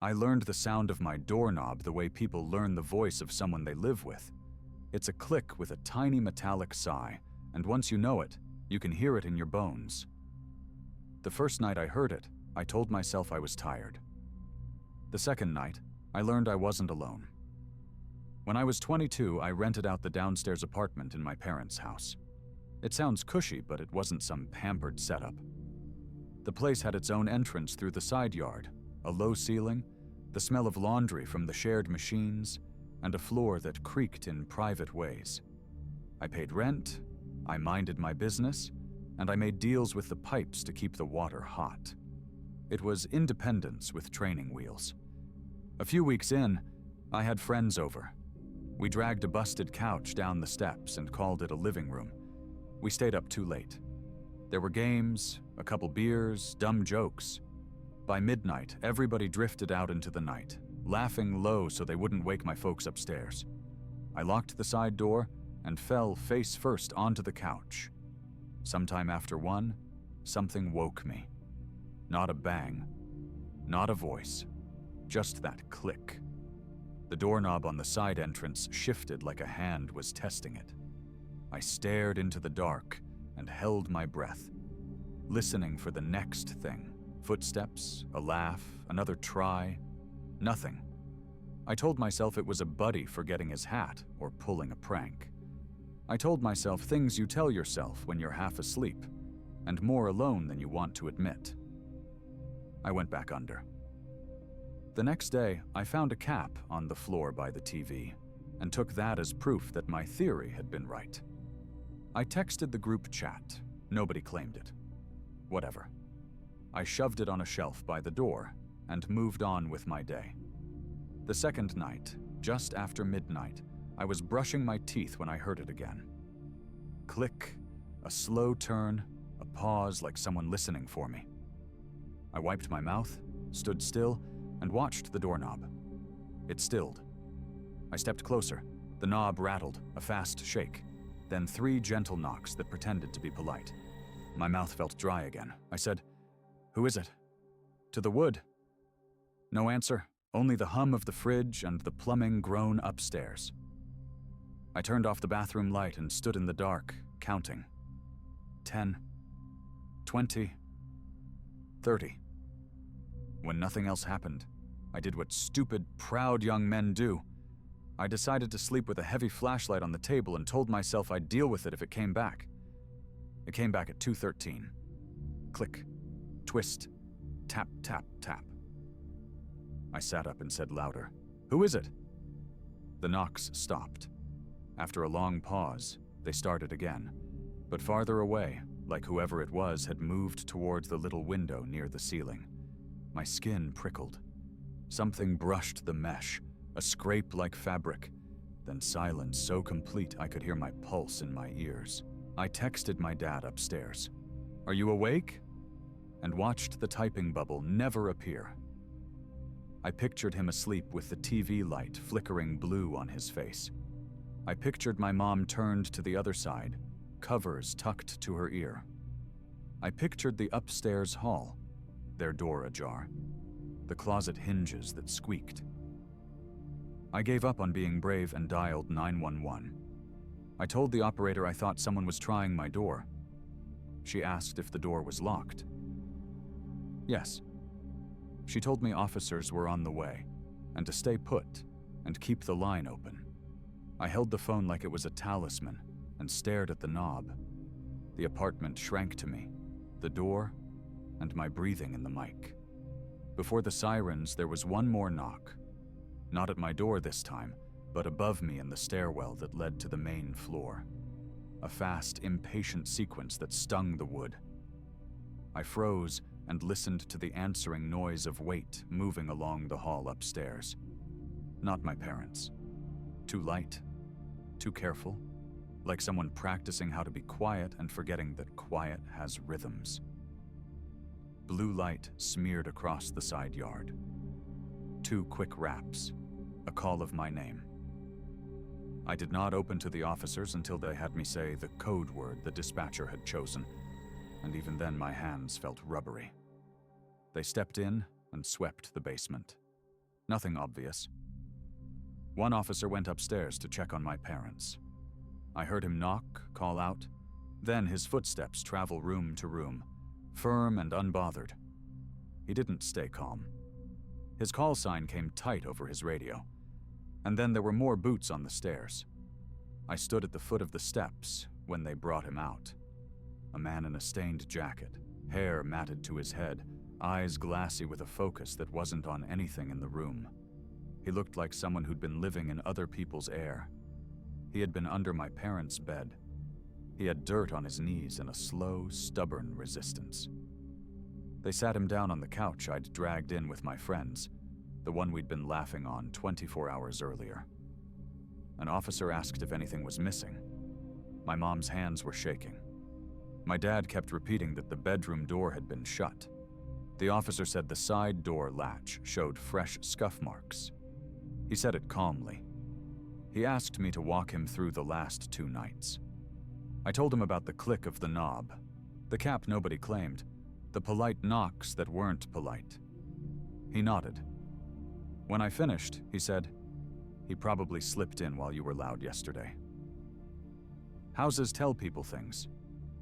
I learned the sound of my doorknob the way people learn the voice of someone they live with. It's a click with a tiny metallic sigh, and once you know it, you can hear it in your bones. The first night I heard it, I told myself I was tired. The second night, I learned I wasn't alone. When I was 22, I rented out the downstairs apartment in my parents' house. It sounds cushy, but it wasn't some pampered setup. The place had its own entrance through the side yard, a low ceiling, the smell of laundry from the shared machines, and a floor that creaked in private ways. I paid rent, I minded my business, and I made deals with the pipes to keep the water hot. It was independence with training wheels. A few weeks in, I had friends over. We dragged a busted couch down the steps and called it a living room. We stayed up too late. There were games, a couple beers, dumb jokes. By midnight, everybody drifted out into the night, laughing low so they wouldn't wake my folks upstairs. I locked the side door and fell face first onto the couch. Sometime after 1, something woke me. Not a bang, not a voice, just that click. The doorknob on the side entrance shifted like a hand was testing it. I stared into the dark and held my breath, listening for the next thing. Footsteps, a laugh, another try. Nothing. I told myself it was a buddy forgetting his hat or pulling a prank. I told myself things you tell yourself when you're half asleep, and more alone than you want to admit. I went back under. The next day, I found a cap on the floor by the TV, and took that as proof that my theory had been right. I texted the group chat. Nobody claimed it. Whatever. I shoved it on a shelf by the door and moved on with my day. The second night, just after midnight, I was brushing my teeth when I heard it again. Click, a slow turn, a pause like someone listening for me. I wiped my mouth, stood still, and watched the doorknob. It stilled. I stepped closer. The knob rattled, a fast shake, then 3 gentle knocks that pretended to be polite. My mouth felt dry again. I said, "Who is it?" "To the wood." No answer, only the hum of the fridge and the plumbing groan upstairs. I turned off the bathroom light and stood in the dark, counting. 10, 20, 30. When nothing else happened, I did what stupid, proud young men do. I decided to sleep with a heavy flashlight on the table and told myself I'd deal with it if it came back. It came back at 2:13. Click, twist, tap, tap, tap. I sat up and said louder, "Who is it?" The knocks stopped. After a long pause, they started again, but farther away, like whoever it was had moved towards the little window near the ceiling. My skin prickled. Something brushed the mesh, a scrape like fabric, then silence so complete I could hear my pulse in my ears. I texted my dad upstairs, "Are you awake?" and watched the typing bubble never appear. I pictured him asleep with the TV light flickering blue on his face. I pictured my mom turned to the other side, covers tucked to her ear. I pictured the upstairs hall, their door ajar, the closet hinges that squeaked. I gave up on being brave and dialed 911. I told the operator I thought someone was trying my door. She asked if the door was locked. Yes. She told me officers were on the way, and to stay put and keep the line open. I held the phone like it was a talisman and stared at the knob. The apartment shrank to me, the door, and my breathing in the mic. Before the sirens, there was one more knock. Not at my door this time, but above me in the stairwell that led to the main floor. A fast, impatient sequence that stung the wood. I froze and listened to the answering noise of weight moving along the hall upstairs. Not my parents. Too light, too careful, like someone practicing how to be quiet and forgetting that quiet has rhythms. Blue light smeared across the side yard. 2 quick raps, a call of my name. I did not open to the officers until they had me say the code word the dispatcher had chosen, and even then my hands felt rubbery. They stepped in and swept the basement. Nothing obvious. One officer went upstairs to check on my parents. I heard him knock, call out, then his footsteps travel room to room, firm and unbothered. He didn't stay calm. His call sign came tight over his radio, and then there were more boots on the stairs. I stood at the foot of the steps when they brought him out. A man in a stained jacket, hair matted to his head, eyes glassy with a focus that wasn't on anything in the room. He looked like someone who'd been living in other people's air. He had been under my parents' bed. He had dirt on his knees and a slow, stubborn resistance. They sat him down on the couch I'd dragged in with my friends, the one we'd been laughing on 24 hours earlier. An officer asked if anything was missing. My mom's hands were shaking. My dad kept repeating that the bedroom door had been shut. The officer said the side door latch showed fresh scuff marks. He said it calmly. He asked me to walk him through the last 2 nights. I told him about the click of the knob, the cap nobody claimed, the polite knocks that weren't polite. He nodded. When I finished, he said, "He probably slipped in while you were loud yesterday." Houses tell people things.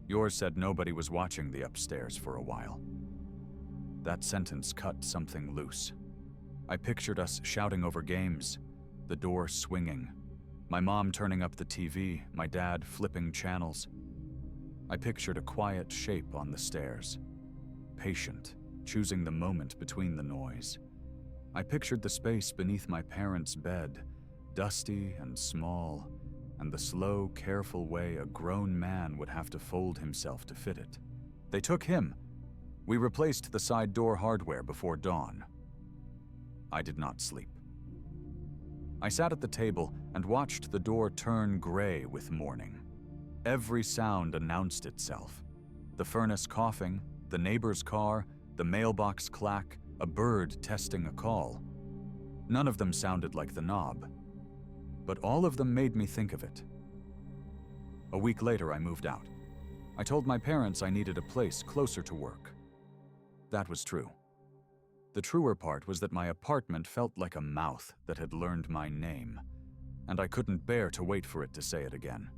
Yours said nobody was watching the upstairs for a while. That sentence cut something loose. I pictured us shouting over games, the door swinging, my mom turning up the TV, my dad flipping channels. I pictured a quiet shape on the stairs, patient, choosing the moment between the noise. I pictured the space beneath my parents' bed, dusty and small, and the slow, careful way a grown man would have to fold himself to fit it. They took him. We replaced the side door hardware before dawn. I did not sleep. I sat at the table and watched the door turn gray with morning. Every sound announced itself. The furnace coughing, the neighbor's car, the mailbox clack, a bird testing a call. None of them sounded like the knob, but all of them made me think of it. A week later, I moved out. I told my parents I needed a place closer to work. That was true. The truer part was that my apartment felt like a mouth that had learned my name, and I couldn't bear to wait for it to say it again.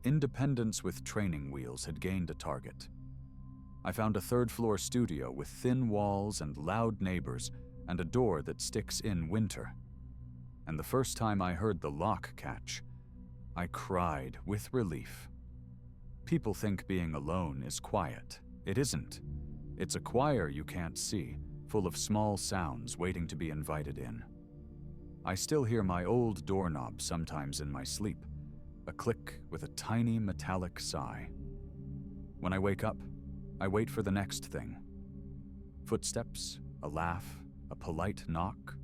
Independence with training wheels had gained a target. I found a third-floor studio with thin walls and loud neighbors and a door that sticks in winter. And the first time I heard the lock catch, I cried with relief. People think being alone is quiet. It isn't. It's a choir you can't see, full of small sounds waiting to be invited in. I still hear my old doorknob sometimes in my sleep, a click with a tiny metallic sigh. When I wake up, I wait for the next thing. Footsteps, a laugh, a polite knock.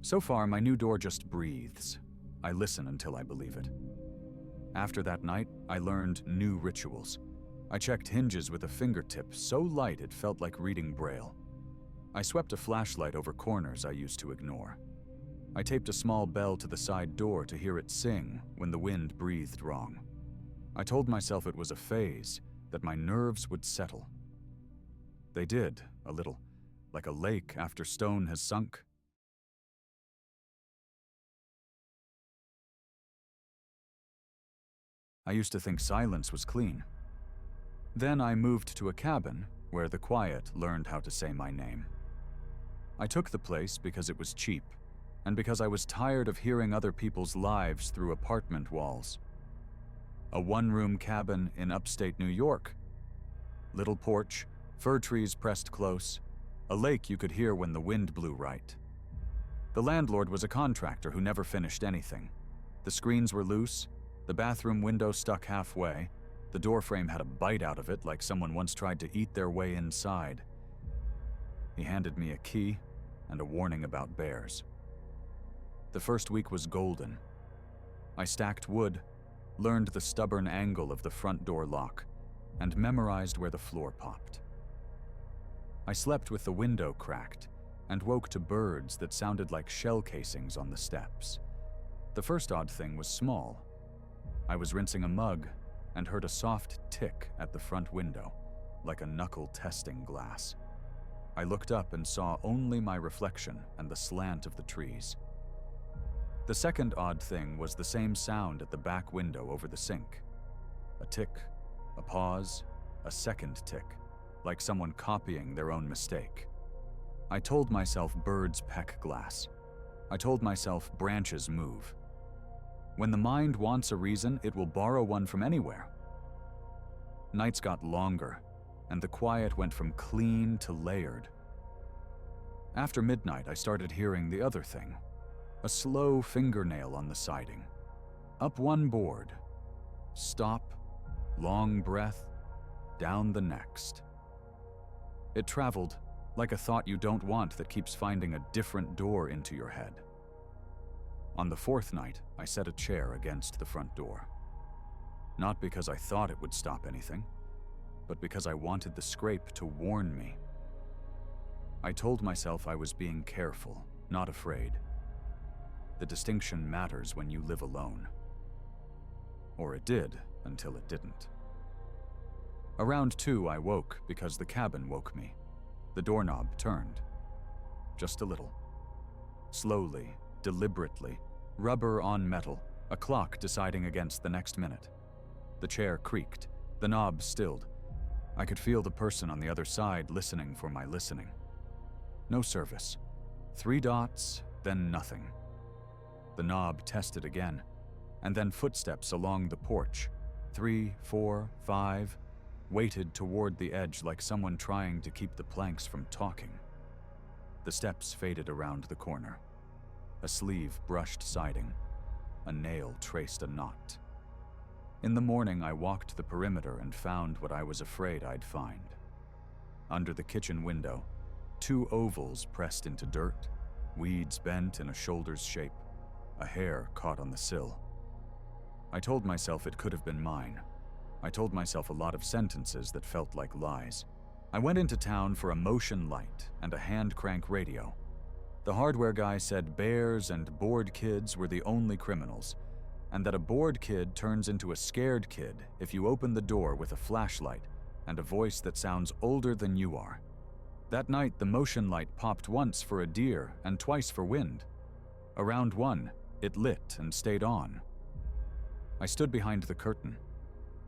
So far, my new door just breathes. I listen until I believe it. After that night, I learned new rituals. I checked hinges with a fingertip so light it felt like reading Braille. I swept a flashlight over corners I used to ignore. I taped a small bell to the side door to hear it sing when the wind breathed wrong. I told myself it was a phase, that my nerves would settle. They did, a little, like a lake after stone has sunk. I used to think silence was clean. Then I moved to a cabin where the quiet learned how to say my name. I took the place because it was cheap, and because I was tired of hearing other people's lives through apartment walls. A one-room cabin in upstate New York. Little porch, fir trees pressed close, a lake you could hear when the wind blew right. The landlord was a contractor who never finished anything. The screens were loose, the bathroom window stuck halfway, the doorframe had a bite out of it like someone once tried to eat their way inside. He handed me a key and a warning about bears. The first week was golden. I stacked wood, learned the stubborn angle of the front door lock, and memorized where the floor popped. I slept with the window cracked and woke to birds that sounded like shell casings on the steps. The first odd thing was small. I was rinsing a mug and heard a soft tick at the front window, like a knuckle testing glass. I looked up and saw only my reflection and the slant of the trees. The second odd thing was the same sound at the back window over the sink. A tick, a pause, a second tick, like someone copying their own mistake. I told myself birds peck glass. I told myself branches move. When the mind wants a reason, it will borrow one from anywhere. Nights got longer, and the quiet went from clean to layered. After midnight, I started hearing the other thing, a slow fingernail on the siding. Up one board. Stop, long breath, down the next. It traveled like a thought you don't want that keeps finding a different door into your head. On the fourth night, I set a chair against the front door. Not because I thought it would stop anything, but because I wanted the scrape to warn me. I told myself I was being careful, not afraid. The distinction matters when you live alone. Or it did, until it didn't. Around 2, I woke because the cabin woke me. The doorknob turned. Just a little. Slowly, deliberately, rubber on metal, a clock deciding against the next minute. The chair creaked, the knob stilled. I could feel the person on the other side listening for my listening. No service. 3 dots, then nothing. The knob tested again, and then footsteps along the porch. 3, 4, 5, weighted toward the edge like someone trying to keep the planks from talking. The steps faded around the corner. A sleeve brushed siding. A nail traced a knot. In the morning, I walked the perimeter and found what I was afraid I'd find. Under the kitchen window, 2 ovals pressed into dirt, weeds bent in a shoulder's shape, a hair caught on the sill. I told myself it could have been mine. I told myself a lot of sentences that felt like lies. I went into town for a motion light and a hand crank radio. The hardware guy said bears and bored kids were the only criminals, and that a bored kid turns into a scared kid if you open the door with a flashlight and a voice that sounds older than you are. That night, the motion light popped once for a deer and twice for wind. Around 1, it lit and stayed on. I stood behind the curtain.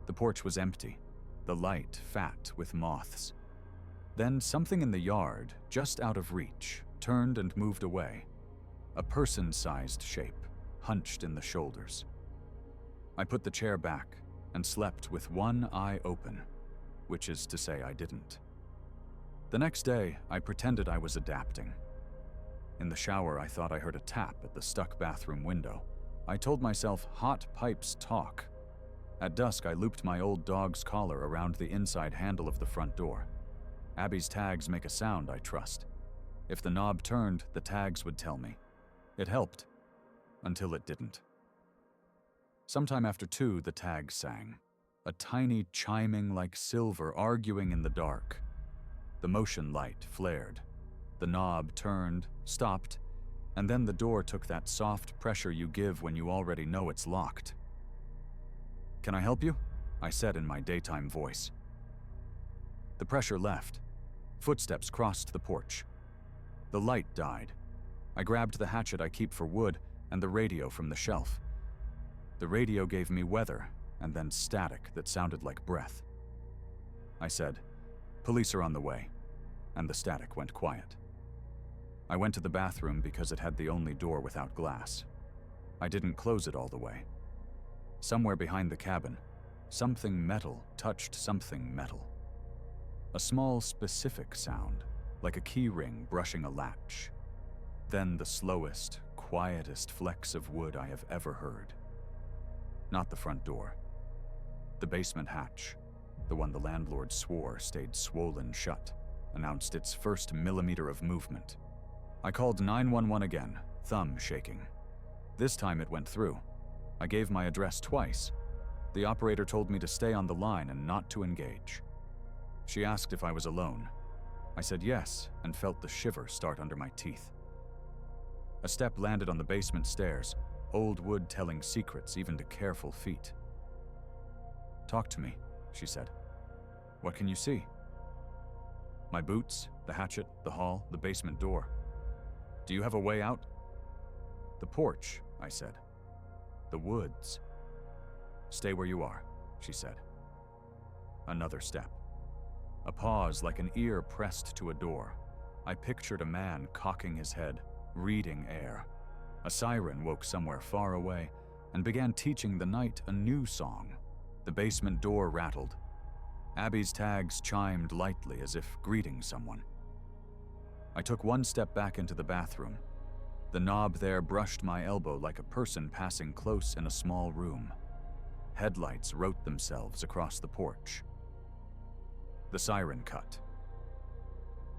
The porch was empty, the light fat with moths. Then something in the yard, just out of reach, turned and moved away. A person-sized shape, hunched in the shoulders. I put the chair back and slept with one eye open, which is to say I didn't. The next day, I pretended I was adapting. In the shower, I thought I heard a tap at the stuck bathroom window. I told myself hot pipes talk. At dusk, I looped my old dog's collar around the inside handle of the front door. Abby's tags make a sound, I trust. If the knob turned, the tags would tell me. It helped, until it didn't. Sometime after 2, the tag sang, a tiny chiming like silver arguing in the dark. The motion light flared. The knob turned, stopped, and then the door took that soft pressure you give when you already know it's locked. "Can I help you?" I said in my daytime voice. The pressure left. Footsteps crossed the porch. The light died. I grabbed the hatchet I keep for wood and the radio from the shelf. The radio gave me weather and then static that sounded like breath. I said, "Police are on the way," and the static went quiet. I went to the bathroom because it had the only door without glass. I didn't close it all the way. Somewhere behind the cabin, something metal touched something metal. A small, specific sound, like a key ring brushing a latch. Then the slowest, quietest flex of wood I have ever heard. Not the front door. The basement hatch, the one the landlord swore stayed swollen shut, announced its first millimeter of movement. I called 911 again, thumb shaking. This time it went through. I gave my address twice. The operator told me to stay on the line and not to engage. She asked if I was alone. I said yes and felt the shiver start under my teeth. A step landed on the basement stairs, old wood telling secrets even to careful feet. "Talk to me," she said. "What can you see?" My boots, the hatchet, the haul, the basement door. Do you have a way out? The porch, I said. The woods. Stay where you are, she said. Another step. A pause like an ear pressed to a door. I pictured a man cocking his head, reading air. A siren woke somewhere far away and began teaching the night a new song. The basement door rattled. Abby's tags chimed lightly as if greeting someone. I took one step back into the bathroom. The knob there brushed my elbow like a person passing close in a small room. Headlights wrote themselves across the porch. The siren cut.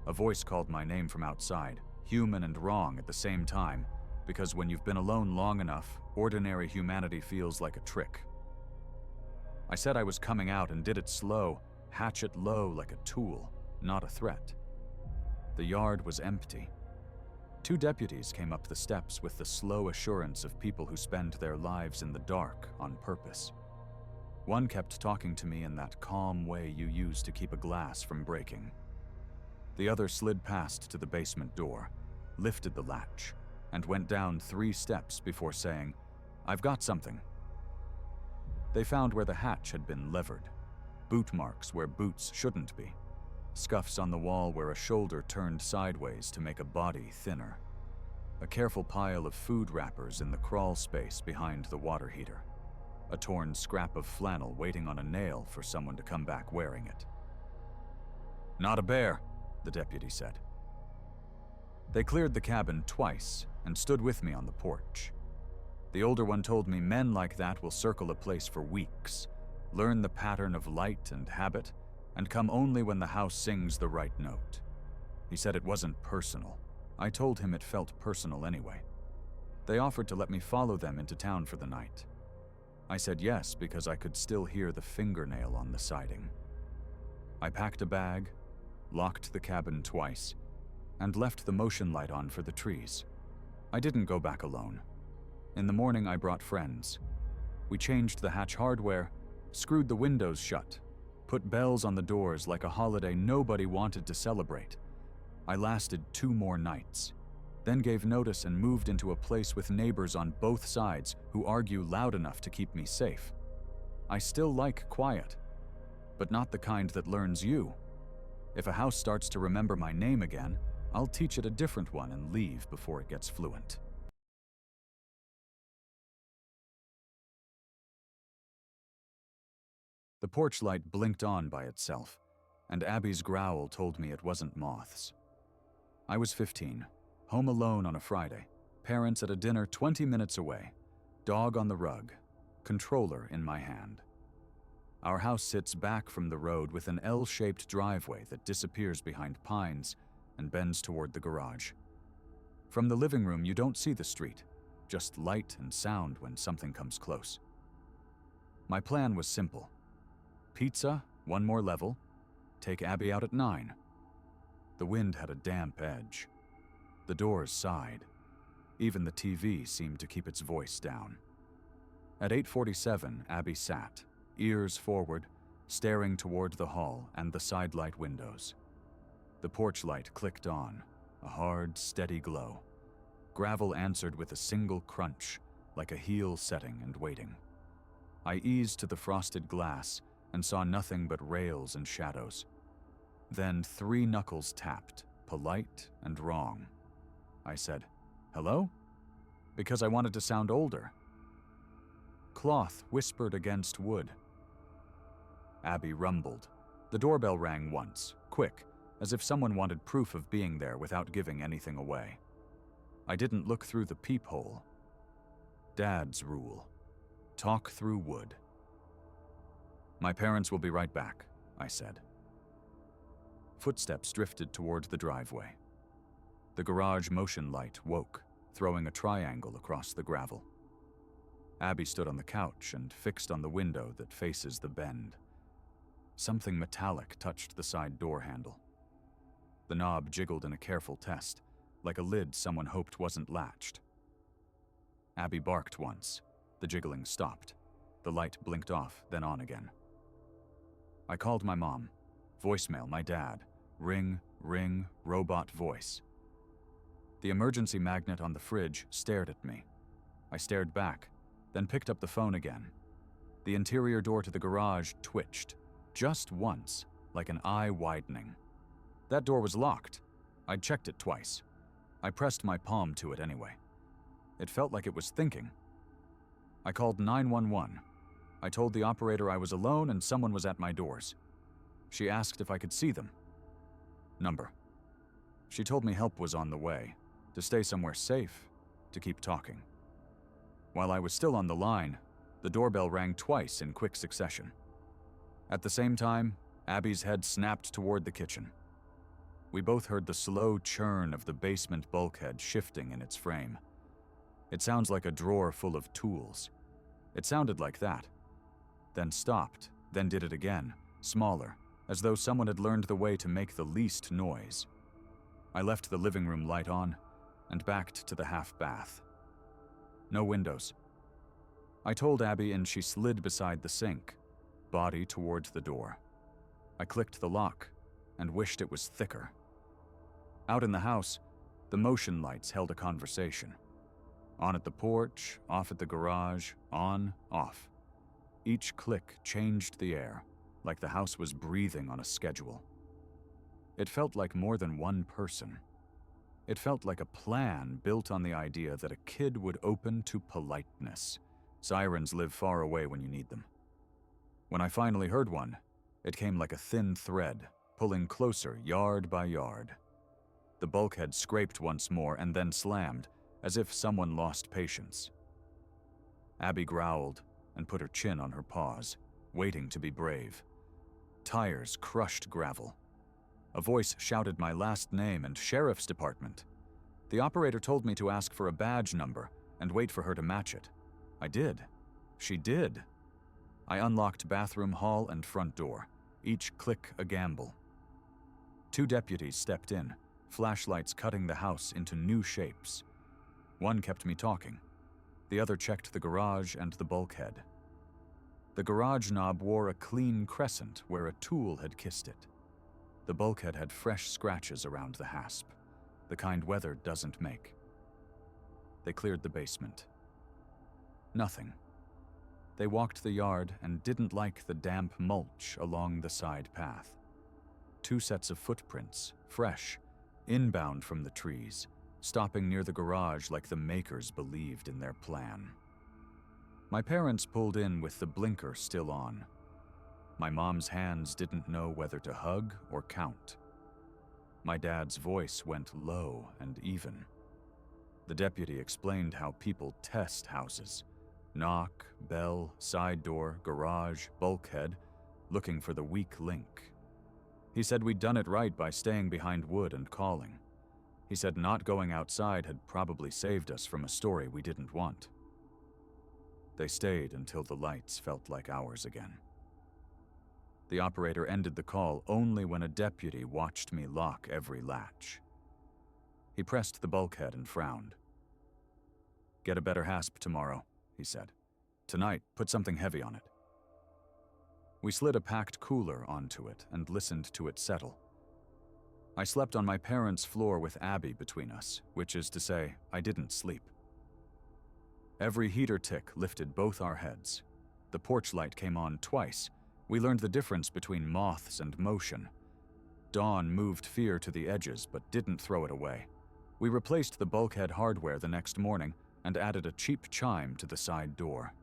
A voice called my name from outside, human and wrong at the same time, because when you've been alone long enough, ordinary humanity feels like a trick. I said I was coming out and did it slow, hatchet low like a tool, not a threat. The yard was empty. 2 deputies came up the steps with the slow assurance of people who spend their lives in the dark on purpose. One kept talking to me in that calm way you use to keep a glass from breaking. The other slid past to the basement door, lifted the latch, and went down 3 steps before saying, "I've got something." They found where the hatch had been levered, boot marks where boots shouldn't be, scuffs on the wall where a shoulder turned sideways to make a body thinner, a careful pile of food wrappers in the crawl space behind the water heater, a torn scrap of flannel waiting on a nail for someone to come back wearing it. "Not a bear," the deputy said. They cleared the cabin twice and stood with me on the porch. The older one told me men like that will circle a place for weeks, learn the pattern of light and habit, and come only when the house sings the right note. He said it wasn't personal. I told him it felt personal anyway. They offered to let me follow them into town for the night. I said yes because I could still hear the fingernail on the siding. I packed a bag, locked the cabin twice, and left the motion light on for the trees. I didn't go back alone. In the morning, I brought friends. We changed the hatch hardware, screwed the windows shut, put bells on the doors like a holiday nobody wanted to celebrate. I lasted 2 more nights, then gave notice and moved into a place with neighbors on both sides who argue loud enough to keep me safe. I still like quiet, but not the kind that learns you. If a house starts to remember my name again, I'll teach it a different one and leave before it gets fluent. The porch light blinked on by itself, and Abby's growl told me it wasn't moths. I was 15, home alone on a Friday, parents at a dinner 20 minutes away, dog on the rug, controller in my hand. Our house sits back from the road with an L-shaped driveway that disappears behind pines and bends toward the garage. From the living room, you don't see the street, just light and sound when something comes close. My plan was simple. Pizza, 1 more level, take Abby out at 9. The wind had a damp edge. The doors sighed. Even the TV seemed to keep its voice down. At 8:47, Abby sat, ears forward, staring toward the hall and the sidelight windows. The porch light clicked on, a hard, steady glow. Gravel answered with a single crunch, like a heel setting and waiting. I eased to the frosted glass and saw nothing but rails and shadows. Then 3 knuckles tapped, polite and wrong. I said, "Hello?" because I wanted to sound older. Cloth whispered against wood. Abby rumbled. The doorbell rang once, quick, as if someone wanted proof of being there without giving anything away. I didn't look through the peephole. Dad's rule. Talk through wood. "My parents will be right back," I said. Footsteps drifted toward the driveway. The garage motion light woke, throwing a triangle across the gravel. Abby stood on the couch and fixed on the window that faces the bend. Something metallic touched the side door handle. The knob jiggled in a careful test, like a lid someone hoped wasn't latched. Abby barked once. The jiggling stopped. The light blinked off, then on again. I called my mom. Voicemail, my dad. Ring, ring, robot voice. The emergency magnet on the fridge stared at me. I stared back, then picked up the phone again. The interior door to the garage twitched, just once, like an eye widening. That door was locked. I'd checked it twice. I pressed my palm to it anyway. It felt like it was thinking. I called 911. I told the operator I was alone and someone was at my doors. She asked if I could see them. Number. She told me help was on the way, to stay somewhere safe, to keep talking. While I was still on the line, the doorbell rang twice in quick succession. At the same time, Abby's head snapped toward the kitchen. We both heard the slow churn of the basement bulkhead shifting in its frame. It sounds like a drawer full of tools. It sounded like that. Then stopped, then did it again, smaller, as though someone had learned the way to make the least noise. I left the living room light on and backed to the half bath. No windows. I told Abby and she slid beside the sink, body towards the door. I clicked the lock and wished it was thicker. Out in the house, the motion lights held a conversation. On at the porch, off at the garage, on, off. Each click changed the air, like the house was breathing on a schedule. It felt like more than one person. It felt like a plan built on the idea that a kid would open to politeness. Sirens live far away when you need them. When I finally heard one, it came like a thin thread, pulling closer yard by yard. The bulkhead scraped once more and then slammed, as if someone lost patience. Abby growled and put her chin on her paws, waiting to be brave. Tires crushed gravel. A voice shouted my last name and sheriff's department. The operator told me to ask for a badge number and wait for her to match it. I did. She did. I unlocked bathroom, hall, and front door, each click a gamble. 2 deputies stepped in, flashlights cutting the house into new shapes. One kept me talking. The other checked the garage and the bulkhead. The garage knob wore a clean crescent where a tool had kissed it. The bulkhead had fresh scratches around the hasp, the kind weather doesn't make. They cleared the basement. Nothing. They walked the yard and didn't like the damp mulch along the side path. 2 sets of footprints, fresh, inbound from the trees, stopping near the garage like the makers believed in their plan. My parents pulled in with the blinker still on. My mom's hands didn't know whether to hug or count. My dad's voice went low and even. The deputy explained how people test houses. Knock, bell, side door, garage, bulkhead, looking for the weak link. He said we'd done it right by staying behind wood and calling. He said not going outside had probably saved us from a story we didn't want. They stayed until the lights felt like hours again. The operator ended the call only when a deputy watched me lock every latch. He pressed the bulkhead and frowned. "Get a better hasp tomorrow," he said. "Tonight, put something heavy on it." We slid a packed cooler onto it and listened to it settle. I slept on my parents' floor with Abby between us, which is to say, I didn't sleep. Every heater tick lifted both our heads. The porch light came on twice. We learned the difference between moths and motion. Dawn moved fear to the edges but didn't throw it away. We replaced the bulkhead hardware the next morning and added a cheap chime to the side door.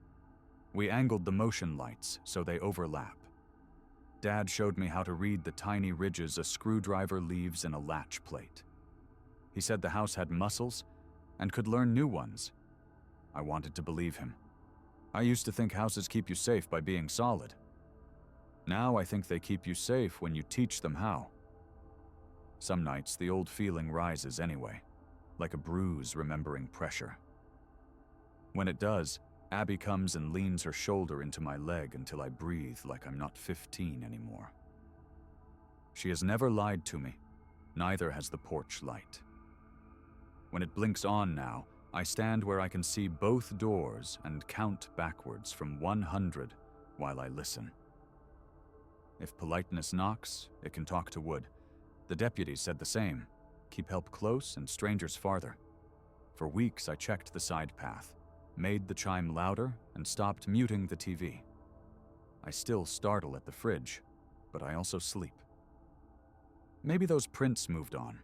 We angled the motion lights so they overlap. Dad showed me how to read the tiny ridges a screwdriver leaves in a latch plate. He said the house had muscles and could learn new ones. I wanted to believe him. I used to think houses keep you safe by being solid. Now I think they keep you safe when you teach them how. Some nights the old feeling rises anyway, like a bruise remembering pressure. When it does, Abby comes and leans her shoulder into my leg until I breathe like I'm not 15 anymore. She has never lied to me, neither has the porch light. When it blinks on now, I stand where I can see both doors and count backwards from 100 while I listen. If politeness knocks, it can talk to wood. The deputies said the same. Keep help close and strangers farther. For weeks, I checked the side path, made the chime louder, and stopped muting the TV. I still startle at the fridge, but I also sleep. Maybe those prints moved on.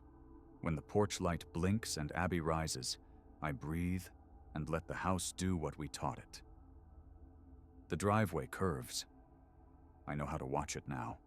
When the porch light blinks and Abby rises, I breathe and let the house do what we taught it. The driveway curves. I know how to watch it now.